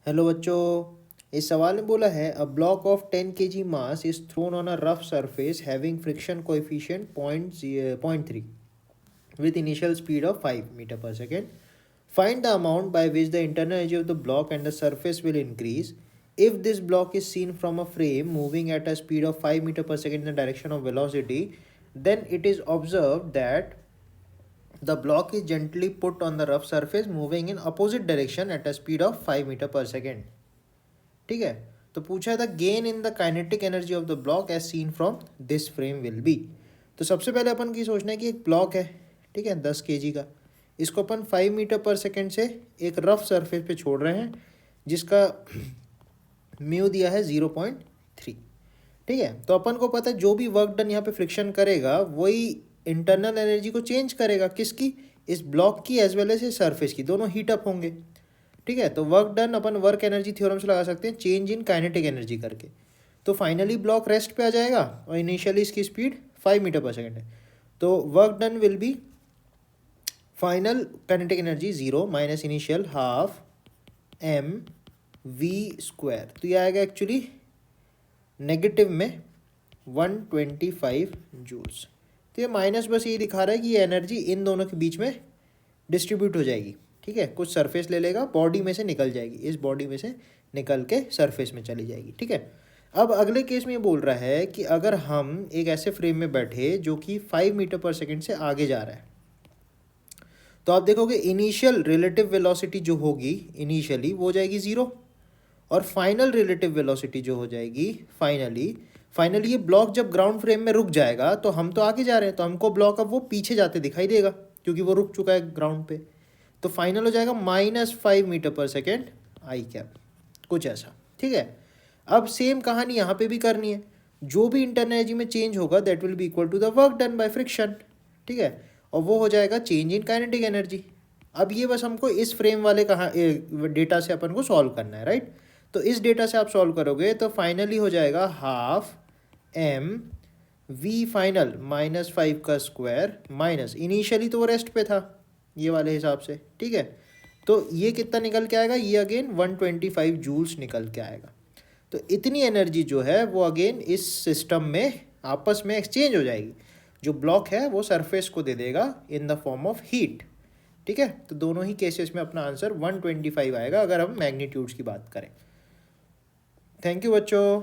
Hello बच्चों, इस सवाल में बोला है a block of 10 kg mass is throne on a rough surface having friction coefficient 0.3 with initial speed of 5 meter per second. Find the amount by which the internal energy of the block and the surface will increase. If this block is seen from a frame moving at a speed of 5 meter per second in the direction of velocity, then it is observed that the block is gently put on the rough surface moving in opposite direction at a speed of 5 meter per second. ठीक है, तो पूछा था gain in the kinetic energy of the block as seen from this frame will be. तो सबसे पहले अपन की सोचना है कि एक ब्लॉक है, ठीक है, 10 kg का। इसको अपन 5 मीटर पर सेकेंड से एक रफ सरफेस पे छोड़ रहे हैं जिसका म्यू दिया है 0.3। ठीक है, तो अपन को पता है जो भी वर्क डन यहाँ पे फ्रिक्शन करेगा वही इंटरनल एनर्जी को चेंज करेगा। किसकी? इस ब्लॉक की एज वेल एज इस सरफेस की, दोनों हीट अप होंगे। ठीक है, तो वर्क डन अपन वर्क एनर्जी थ्योरम से लगा सकते हैं चेंज इन काइनेटिक एनर्जी करके। तो फाइनली ब्लॉक रेस्ट पे आ जाएगा और इनिशियली इसकी स्पीड 5 मीटर पर सेकेंड है। तो work done will be final kinetic energy 0 minus initial half m v square. तो ये आएगा एक्चुअली नेगेटिव में 125 जूल्स। तो ये माइनस बस ये दिखा रहा है कि ये एनर्जी इन दोनों के बीच में डिस्ट्रीब्यूट हो जाएगी। ठीक है, कुछ सरफेस ले लेगा, बॉडी में से निकल जाएगी, इस बॉडी में से निकल के सरफेस में चली जाएगी। ठीक है, अब अगले केस में ये बोल रहा है कि अगर हम एक ऐसे फ्रेम में बैठे जो कि 5 मीटर पर सेकेंड से आगे जा रहा है, तो आप देखोगे इनिशियल रिलेटिव वेलोसिटी जो होगी इनिशियली वो हो जाएगी 0 और फाइनल रिलेटिव वेलोसिटी जो हो जाएगी फाइनली ये ब्लॉक जब ग्राउंड फ्रेम में रुक जाएगा तो हम तो आगे जा रहे हैं, तो हमको ब्लॉक अब वो पीछे जाते दिखाई देगा क्योंकि वो रुक चुका है ग्राउंड पे। तो फाइनल हो जाएगा -5 मीटर पर सेकेंड आई कैप, कुछ ऐसा। ठीक है, अब सेम कहानी यहाँ पे भी करनी है। जो भी इंटरनल एनर्जी में चेंज होगा that will be equal to the work done by friction. ठीक है, और वो हो जाएगा चेंज इन काइनेटिक एनर्जी। अब ये बस हमको इस फ्रेम वाले डेटा से अपन को सॉल्व करना है, राइट। तो इस डेटा से आप सॉल्व करोगे तो फाइनली हो जाएगा हाफ एम वी फाइनल -5 का स्क्वायर माइनस इनिशियली तो वो रेस्ट पे था ये वाले हिसाब से। ठीक है, तो ये कितना निकल के आएगा? ये अगेन 125 जूल्स निकल के आएगा। तो इतनी एनर्जी जो है वो अगेन इस सिस्टम में आपस में एक्सचेंज हो जाएगी। जो ब्लॉक है वो सरफेस को दे देगा in the form of heat. ठीक है, तो दोनों ही केसेस में अपना आंसर 125 आएगा अगर हम मैग्नीट्यूड्स की बात करें। थैंक यू बच्चों।